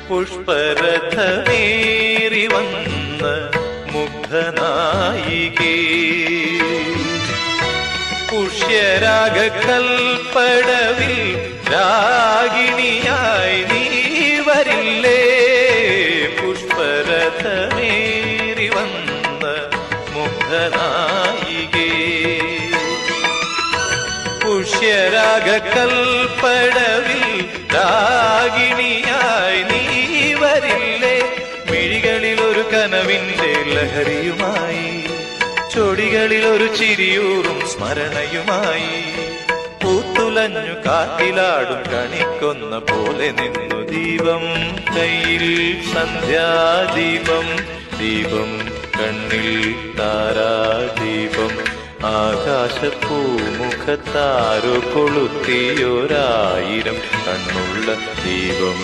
പുഷ്പരഥമേറി വന്ന മുഗ്ധനായികേ, പുഷ്യരാഗ കൽപ്പടവിൽ രാഗിണിയായി നീ വരില്ലേ? പുഷ്പരഥമേറി വന്ന മുഗ്ധനായികേ, പുഷ്യരാഗ കൽപ്പടവിൽ രാഗിണിയായി നീ വരില്ലേ? മിഴികളിൽ ഒരു കനവിന്റെ ലഹരിയുമായി, ചൊടികളിൽ ഒരു ചിരിയൂറും സ്മരണയുമായി, പൂത്തുലഞ്ഞു കാറ്റിലാടും കണിക്കൊന്ന പോലെ നിന്നു ദീപം കയ്യിൽ സന്ധ്യാദീപം, ദീപം കണ്ണിൽ താരാദീപം, ആകാശപ്പൂമുഖത്താരോ കൊളുത്തിയൊരായിരം കണ്ണുള്ള ദീപം.